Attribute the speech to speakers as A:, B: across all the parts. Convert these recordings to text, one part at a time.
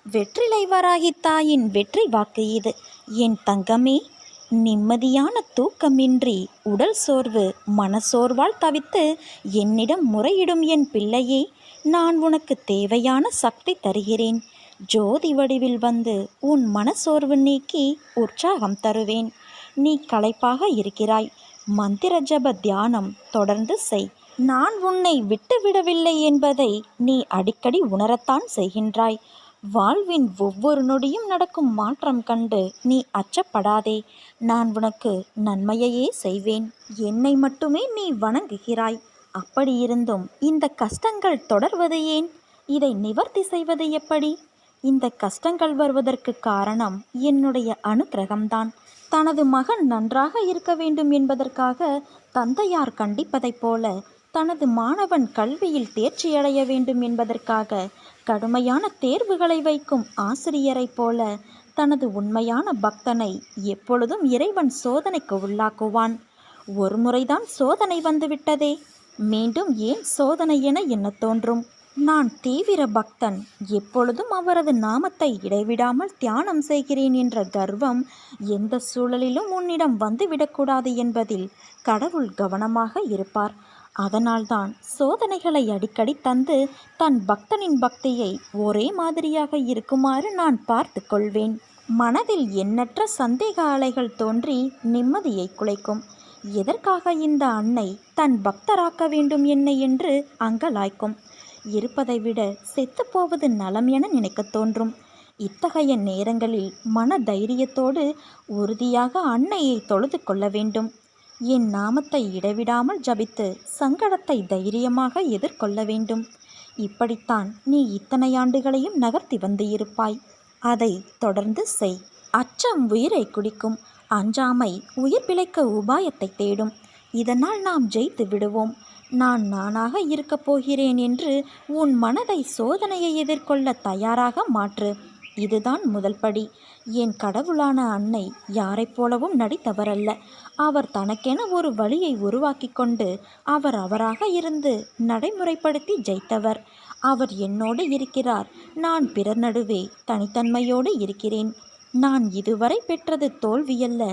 A: வெற்றிலை வராகி தாயின் வெற்றி வாக்கு இது. என் தங்கமே, நிம்மதியான தூக்கமின்றி உடல் சோர்வு மனசோர்வால் தவித்து என்னிடம் முறையிடும் என் பிள்ளையே, நான் உனக்கு தேவையான சக்தி தருகிறேன். ஜோதி வடிவில் வந்து உன் மனசோர்வு நீக்கி உற்சாகம் தருவேன். நீ களைப்பாக இருக்கிறாய். மந்திர ஜப தியானம் தொடர்ந்து செய். நான் உன்னை விட்டுவிடவில்லை என்பதை நீ அடிக்கடி உணரத்தான் செய்கின்றாய். வாழ்வின் ஒவ்வொரு நொடியும் நடக்கும் மாற்றம் கண்டு நீ அச்சப்படாதே. நான் உனக்கு நன்மையையே செய்வேன். என்னை மட்டுமே நீ வணங்குகிறாய். அப்படியிருந்தும் இந்த கஷ்டங்கள் தொடர்வது ஏன்? இதை நிவர்த்தி செய்வது எப்படி? இந்த கஷ்டங்கள் வருவதற்கு காரணம் என்னுடைய அனுக்கிரகம்தான். தனது மகன் நன்றாக இருக்க வேண்டும் என்பதற்காக தந்தையார் கண்டிப்பதைப் போல, தனது மாணவன் கல்வியில் தேர்ச்சியடைய வேண்டும் என்பதற்காக கடுமையான தேர்வுகளை வைக்கும் ஆசிரியரைப் போல, தனது உண்மையான பக்தனை எப்பொழுதும் இறைவன் சோதனைக்கு உள்ளாக்குவான். ஒரு முறைதான் சோதனை வந்துவிட்டதே, மீண்டும் ஏன் சோதனை என எண்ணத் தோன்றும்? நான் தீவிர பக்தன், எப்பொழுதும் அவரது நாமத்தை இடைவிடாமல் தியானம் செய்கிறேன் என்ற கர்வம் எந்த சூழலிலும் உன்னிடம் வந்துவிடக்கூடாது என்பதில் கடவுள் கவனமாக இருப்பார். அதனால்தான் சோதனைகளை அடிக்கடி தந்து தன் பக்தனின் பக்தியை ஒரே மாதிரியாக இருக்குமாறு நான் பார்த்து கொள்வேன். மனதில் எண்ணற்ற சந்தேக அலைகள் தோன்றி நிம்மதியை குலைக்கும். எதற்காக இந்த அன்னை தன் பக்தராக்க வேண்டும் என்னை என்று அங்கலாய்க்கும். இருப்பதை விட செத்துப்போவது நலம் என நினைக்க தோன்றும். இத்தகைய நேரங்களில் மன தைரியத்தோடு உறுதியாக அன்னையை தொழுது கொள்ள வேண்டும். என் நாமத்தை இடைவிடாமல் ஜபித்து சங்கடத்தை தைரியமாக எதிர்கொள்ள வேண்டும். இப்படித்தான் நீ இத்தனை ஆண்டுகளையும் நகர்த்தி வந்து இருப்பாய். அதை தொடர்ந்து செய். அச்சம் உயிரை குடிக்கும். அஞ்சாமை உயிர் பிழைக்க உபாயத்தை தேடும். இதனால் நாம் ஜெயித்து விடுவோம். நான் நானாக இருக்கப் போகிறேன் என்று உன் மனதை சோதனையை எதிர்கொள்ள தயாராக மாற்று. இதுதான் முதல் படி. என் கடவுளான அன்னை யாரைப் போலவும் நடித்தவரல்ல. அவர் தனக்கென ஒரு வழியை உருவாக்கி கொண்டு அவராக இருந்து நடைமுறைப்படுத்தி ஜெயித்தவர். அவர் என்னோடு இருக்கிறார். நான் பிறர் நடுவே தனித்தன்மையோடு இருக்கிறேன். நான் இதுவரை பெற்றது தோல்வியல்ல,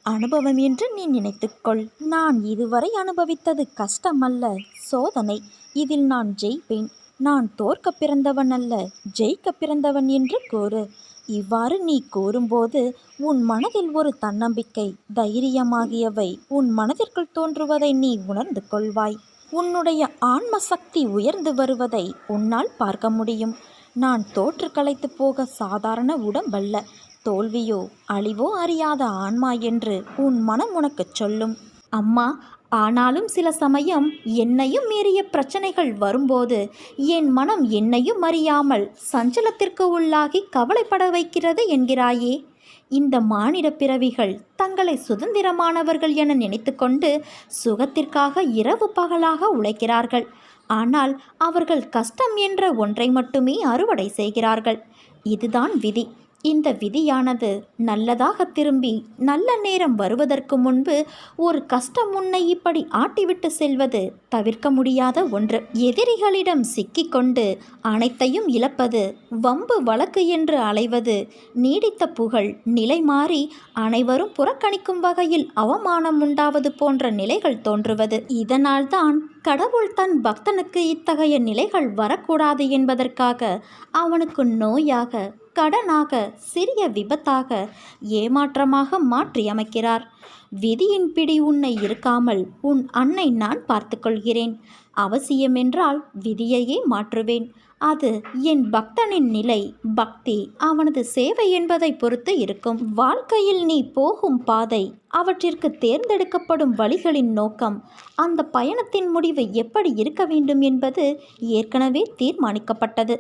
A: அனுபவம் என்று நீ நினைத்துக்கொள். நான் இதுவரை அனுபவித்தது கஷ்டமல்ல, சோதனை. இதில் நான் ஜெயிப்பேன். நான் தோற்க பிறந்தவன் அல்ல, ஜெயிக்க பிறந்தவன் என்று கூறு. இவ்வாறு நீ கூறும்போது உன் மனதில் ஒரு தன்னம்பிக்கை, தைரியமாகியவை உன் மனதிற்குள் தோன்றுவதை நீ உணர்ந்து கொள்வாய். உன்னுடைய ஆன்ம சக்தி உயர்ந்து வருவதை உன்னால் பார்க்க முடியும். நான் தோற்று களைத்து போக சாதாரண உடம்பல்ல, தோல்வியோ அழிவோ அறியாத ஆன்மா என்று உன் மனம் உனக்கு சொல்லும். அம்மா, ஆனாலும் சில சமயம் என்னையும் மீறிய பிரச்சனைகள் வரும்போது என் மனம் என்னையும் அறியாமல் சஞ்சலத்திற்கு உள்ளாகி கவலைப்பட வைக்கிறது என்கிறாயே. இந்த மானிட பிறவிகள் தங்களை சுதந்திரமானவர்கள் என நினைத்து கொண்டு சுகத்திற்காக இரவு பகலாக உழைக்கிறார்கள். ஆனால் அவர்கள் கஷ்டம் என்ற ஒன்றை மட்டுமே அறுவடை செய்கிறார்கள். இதுதான் விதி. இந்த விதியானது நல்லதாக திரும்பி நல்ல நேரம் வருவதற்கு முன்பு ஒரு கஷ்டம் உன்னை இப்படி ஆட்டிவிட்டு செல்வது தவிர்க்க முடியாத ஒன்று. எதிரிகளிடம் சிக்கிக்கொண்டு அனைத்தையும் இழப்பது, வம்பு வழக்கு என்று அலைவது, நீடித்த புகழ் நிலை மாறி அனைவரும் புறக்கணிக்கும் வகையில் அவமானம் உண்டாவது போன்ற நிலைகள் தோன்றுவது. இதனால்தான் கடவுள் தன் பக்தனுக்கு இத்தகைய நிலைகள் வரக்கூடாது என்பதற்காக அவனுக்கு நோயாக, கடனாக, சிறிய விபத்தாக, ஏமாற்றமாக மாற்றி அமைக்கிறார். விதியின் பிடி உன்னை இருக்காமல் உன் அன்னை நான் பார்த்துக்கொள்கிறேன். அவசியமென்றால் விதியையே மாற்றுவேன். அது என் பக்தனின் நிலை, பக்தி, அவனது சேவை என்பதை பொறுத்து இருக்கும். வாழ்க்கையில் நீ போகும் பாதை, அவற்றிற்கு தேர்ந்தெடுக்கப்படும் வழிகளின் நோக்கம், அந்த பயணத்தின் முடிவு எப்படி இருக்க வேண்டும் என்பது ஏற்கனவே தீர்மானிக்கப்பட்டது.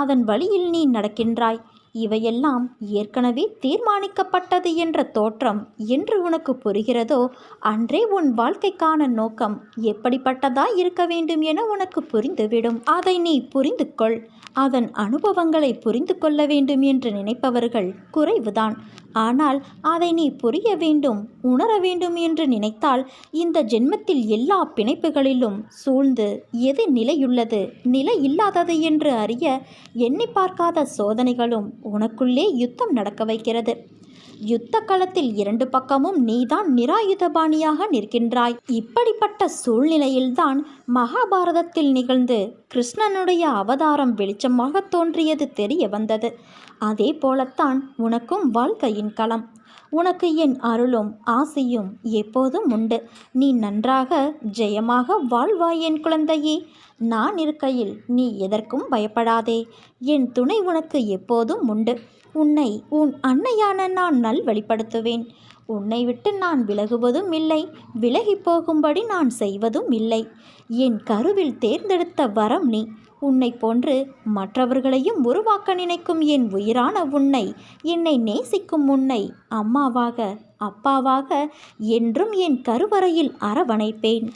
A: அதன் வழியில் நீ நடக்கின்றாய். இவையெல்லாம் ஏற்கனவே தீர்மானிக்கப்பட்டது என்ற தோற்றம் என்று உனக்கு புரிகிறதோ அன்றே உன் வாழ்க்கைக்கான நோக்கம் எப்படிப்பட்டதாய் இருக்க வேண்டும் என உனக்கு புரிந்துவிடும். அதை நீ புரிந்து கொள். அதன் அனுபவங்களை புரிந்து கொள்ள வேண்டும் என்று நினைப்பவர்கள் குறைவுதான். ஆனால் அதை நீ புரிய வேண்டும், உணர வேண்டும் என்று நினைத்தால் இந்த ஜென்மத்தில் எல்லா பிணைப்புகளிலும் சூழ்ந்து எது நிலையுள்ளது நிலை இல்லாதது என்று அறிய எண்ணி பார்க்காத சோதனைகளும் உனக்குள்ளே யுத்தம் நடக்க வைக்கிறது. யுத்த களத்தில் 2 பக்கமும் நீதான் நிராயுதபாணியாக நிற்கின்றாய். இப்படிப்பட்ட சூழ்நிலையில்தான் மகாபாரதத்தில் நிகழ்ந்து கிருஷ்ணனுடைய அவதாரம் வெளிச்சமாக தோன்றியது தெரிய வந்தது. அதே போலத்தான் உனக்கும் வாழ்க்கையின் களம். உனக்கு என் அருளும் ஆசையும் எப்போதும் உண்டு. நீ நன்றாக ஜெயமாக வாழ்வாய் என் குழந்தையே. நான் இருக்கையில் நீ எதற்கும் பயப்படாதே. என் துணை உனக்கு எப்போதும் உண்டு. உன்னை உன் அன்னையான நான் நல்வழிப்படுத்துவேன். உன்னை விட்டு நான் விலகுவதும் இல்லை, விலகி போகும்படி நான் செய்வதும் இல்லை. என் கருவில் தேர்ந்தெடுத்த வரம் நீ. உன்னை போன்று மற்றவர்களையும் உருவாக்க நினைக்கும் என் உயிரான உன்னை, என்னை நேசிக்கும் உன்னை அம்மாவாக அப்பாவாக என்றும் என் கருவறையில் அரவணைப்பேன்.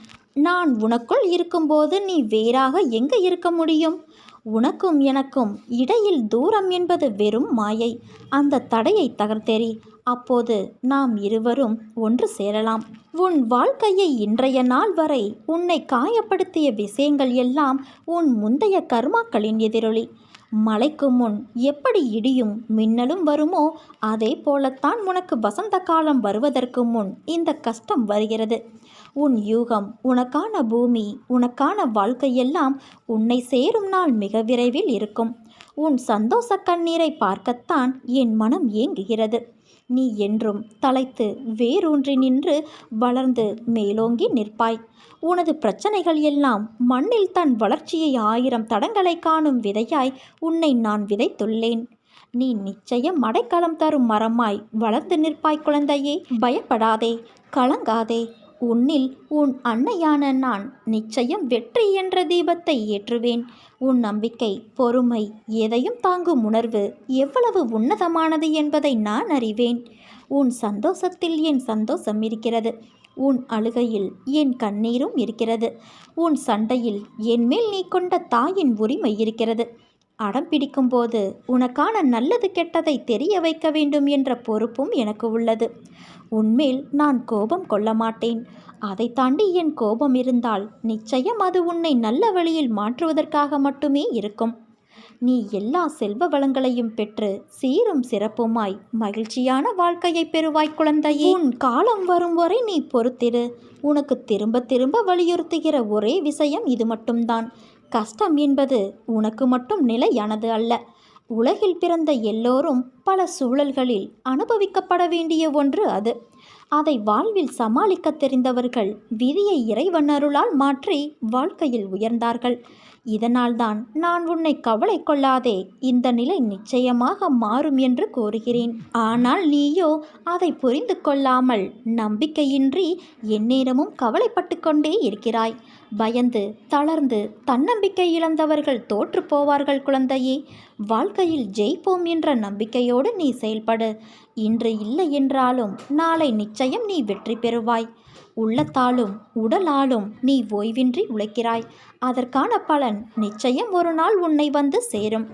A: நான் உனக்குள் இருக்கும்போது நீ வேறாக எங்கே இருக்க முடியும்? உனக்கும் எனக்கும் இடையில் தூரம் என்பது வெறும் மாயை. அந்த தடையை தகர்த்தெறி. அப்போது நாம் இருவரும் ஒன்று சேரலாம். உன் வாழ்க்கையை இன்றைய நாள் வரை உன்னை காயப்படுத்திய விஷயங்கள் எல்லாம் உன் முந்தைய கர்மாக்களின் எதிரொலி. மழைக்கு முன் எப்படி இடியும் மின்னலும் வருமோ அதே போலத்தான் உனக்கு வசந்த காலம் வருவதற்கு முன் இந்த கஷ்டம் வருகிறது. உன் யூகம், உனக்கான பூமி, உனக்கான வாழ்க்கையெல்லாம் உன்னை சேரும் நாள் மிக விரைவில் இருக்கும். உன் சந்தோஷ கண்ணீரை பார்க்கத்தான் என் மனம் ஏங்குகிறது. நீ என்றும் தலைத்து வேரூன்றி நின்று வளர்ந்து மேலோங்கி நிற்பாய். உனது பிரச்சனைகள் எல்லாம் மண்ணில் தன் வளர்ச்சியை 1000 தடங்களை காணும் விதையாய் உன்னை நான் விதைத்துள்ளேன். நீ நிச்சயம் அடைக்கலம் தரும் மரமாய் வளர்ந்து நிற்பாய் குழந்தையே. பயப்படாதே, கலங்காதே. உன்னில் உன் அன்னையான நான் நிச்சயம் வெற்றி என்ற தீபத்தை ஏற்றுவேன். உன் நம்பிக்கை, பொறுமை, எதையும் தாங்கும் உணர்வு எவ்வளவு உன்னதமானது என்பதை நான் அறிவேன். உன் சந்தோஷத்தில் என் சந்தோஷம் இருக்கிறது. உன் அழுகையில் என் கண்ணீரும் இருக்கிறது. உன் சண்டையில் என்மேல் நீ கொண்ட தாயின் உரிமை இருக்கிறது. அடம் பிடிக்கும்போது உனக்கான நல்லது கெட்டதை தெரிய வைக்க வேண்டும் என்ற பொறுப்பும் எனக்கு உள்ளது. உன்மேல் நான் கோபம் கொள்ள மாட்டேன். அதை தாண்டி என் கோபம் இருந்தால் நிச்சயம் அது உன்னை நல்ல வழியில் மாற்றுவதற்காக மட்டுமே இருக்கும். நீ எல்லா செல்வ வளங்களையும் பெற்று சீரும் சிறப்புமாய் மகிழ்ச்சியான வாழ்க்கையை பெறுவாய் குழந்தையே. உன் காலம் வரும் வரை நீ பொறுத்திரு. உனக்கு திரும்ப திரும்ப வலியுறுத்துகிற ஒரே விஷயம் இது மட்டும்தான். கஷ்டம் என்பது உனக்கு மட்டும் நிலையானது அல்ல. உலகில் பிறந்த எல்லோரும் பல சூழல்களில் அனுபவிக்கப்பட வேண்டிய ஒன்று அது. அதை வாழ்வில் சமாளிக்க தெரிந்தவர்கள் விதியை இறைவன் அருளால் மாற்றி வாழ்க்கையில் உயர்ந்தார்கள். இதனால்தான் நான் உன்னை கவலை கொள்ளாதே, இந்த நிலை நிச்சயமாக மாறும் என்று கூறுகிறேன். ஆனால் நீயோ அதை புரிந்து கொள்ளாமல் நம்பிக்கையின்றி எந்நேரமும் கவலைப்பட்டு கொண்டே இருக்கிறாய். பயந்து தளர்ந்து தன்னம்பிக்கை இழந்தவர்கள் தோற்று போவார்கள் குழந்தையே. வாழ்க்கையில் ஜெயிப்போம் என்ற நம்பிக்கையோடு நீ செயல்படு. இன்று இல்லை என்றாலும் நாளை நிச்சயம் நீ வெற்றி பெறுவாய். உள்ளத்தாலும் உடலாலும் நீ ஓய்வின்றி உழைக்கிறாய். அதற்கான பலன் நிச்சயம் ஒரு நாள் உன்னை வந்து சேரும்.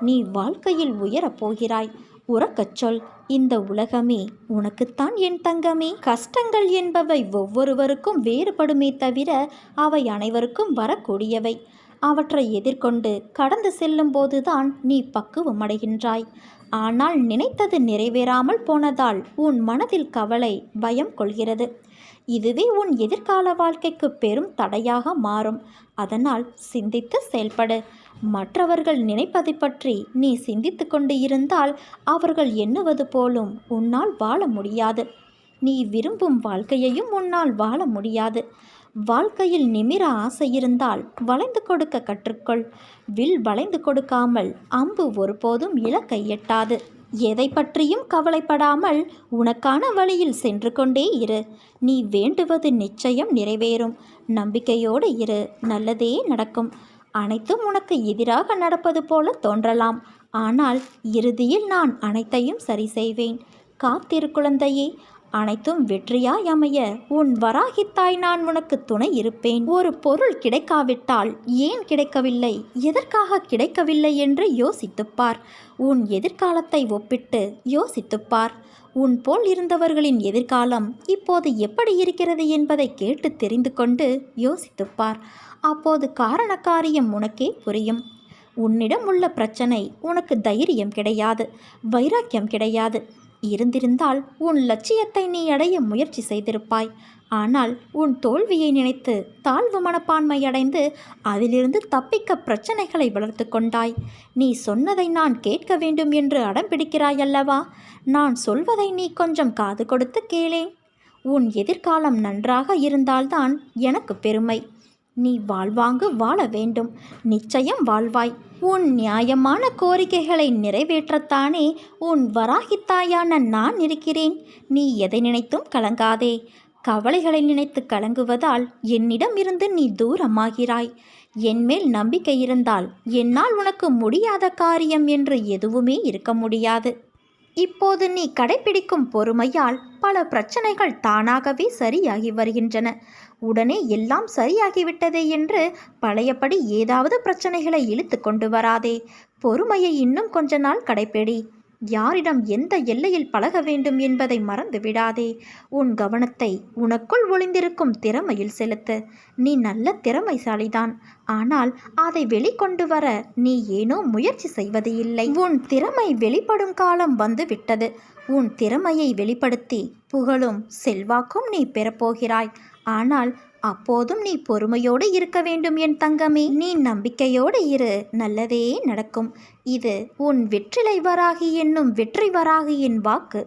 A: நீ வாழ்க்கையில் உயரப் போகிறாய். உறக்கச் சொல், இந்த உலகமே உனக்குத்தான் என் தங்கமே. கஷ்டங்கள் என்பவை ஒவ்வொருவருக்கும் வேறுபடுமே தவிர அவை அனைவருக்கும் வரக்கூடியவை. அவற்றை எதிர்கொண்டு கடந்து செல்லும் போதுதான் நீ பக்குவம் அடைகின்றாய். ஆனால் நினைத்தது நிறைவேறாமல் போனதால் உன் மனதில் கவலை, பயம் கொள்கிறது. இதுவே உன் எதிர்கால வாழ்க்கைக்கு பெரும் தடையாக மாறும். அதனால் சிந்தித்து செயல்படு. மற்றவர்கள் நினைப்பதை பற்றி நீ சிந்தித்து கொண்டு இருந்தால் அவர்கள் எண்ணுவது போலும் உன்னால் வாழ முடியாது. நீ விரும்பும் வாழ்க்கையையும் உன்னால் வாழ முடியாது. வாழ்க்கையில் நிமிர ஆசை இருந்தால் வளைந்து கொடுக்க கற்றுக்கொள். வில் வளைந்து கொடுக்காமல் அம்பு ஒருபோதும் இலக்கை எட்டாது. எதை பற்றியும் கவலைப்படாமல் உனக்கான வழியில் சென்று கொண்டே இரு. நீ வேண்டுவது நிச்சயம் நிறைவேறும். நம்பிக்கையோடு இரு, நல்லதே நடக்கும். அனைத்தும் உனக்கு எதிராக நடப்பது போல தோன்றலாம், ஆனால் இறுதியில் நான் அனைத்தையும் சரி செய்வேன். காத்திரு குழந்தையே. அனைத்தும் வெற்றியாய் அமைய உன் வராகித்தாய் நான் உனக்கு துணை இருப்பேன். ஒரு பொருள் கிடைக்காவிட்டால் ஏன் கிடைக்கவில்லை, எதற்காக கிடைக்கவில்லை என்று யோசித்துப்பார். உன் எதிர்காலத்தை ஒப்பிட்டு யோசித்துப்பார். உன் போல் இருந்தவர்களின் எதிர்காலம் இப்போது எப்படி இருக்கிறது என்பதை கேட்டு தெரிந்து கொண்டு யோசித்துப்பார். அப்போது காரண காரியம் உனக்கே புரியும். உன்னிடம் உள்ள பிரச்சனை உனக்கு தைரியம் கிடையாது, வைராக்கியம் கிடையாது. இருந்திருந்தால் உன் லட்சியத்தை நீ அடைய முயற்சி செய்திருப்பாய். ஆனால் உன் தோல்வியை நினைத்து தாழ்வு மனப்பான்மை அடைந்து அதிலிருந்து தப்பிக்க பிரச்சனைகளை வளர்த்து கொண்டாய். நீ சொன்னதை நான் கேட்க வேண்டும் என்று அடம் பிடிக்கிறாய் அல்லவா? நான் சொல்வதை நீ கொஞ்சம் காது கொடுத்து கேளேன். உன் எதிர்காலம் நன்றாக இருந்தால்தான் எனக்கு பெருமை. நீ வாழ்வாங்கு வாழ வேண்டும், நிச்சயம் வாழ்வாய். உன் நியாயமான கோரிக்கைகளை நிறைவேற்றத்தானே உன் வராகித்தாயான நான் இருக்கிறேன். நீ எதை நினைத்தும் கலங்காதே. கவலைகளை நினைத்து கலங்குவதால் என்னிடம் இருந்து நீ தூரமாகிறாய். என்மேல் நம்பிக்கை இருந்தால் என்னால் உனக்கு முடியாத காரியம் என்று எதுவுமே இருக்க முடியாது. இப்போது நீ கடைப்பிடிக்கும் பொறுமையால் பல பிரச்சனைகள் தானாகவே சரியாகி வருகின்றன. உடனே எல்லாம் சரியாகிவிட்டதே என்று பழையபடி ஏதாவது பிரச்சனைகளை இழுத்து கொண்டு வராதே. பொறுமையை இன்னும் கொஞ்ச நாள் கடைப்பிடி. யாரிடம் எந்த எல்லையில் பழக வேண்டும் என்பதை மறந்து விடாதே. உன் கவனத்தை உனக்குள் ஒளிந்திருக்கும் திறமையில் செலுத்து. நீ நல்ல திறமைசாலிதான். ஆனால் அதை வெளிக்கொண்டு வர நீ ஏனோ முயற்சி செய்வது இல்லை. உன் திறமை வெளிப்படும் காலம் வந்து விட்டது. உன் திறமையை வெளிப்படுத்தி புகழும் செல்வாக்கும் நீ பெறப்போகிறாய். ஆனால் அப்போதும் நீ பொறுமையோடு இருக்க வேண்டும் என் தங்கமே. நீ நம்பிக்கையோடு இரு, நல்லதே நடக்கும். இது உன் வெற்றிலை வராகி என்னும் வெற்றி வராகியின் வாக்கு.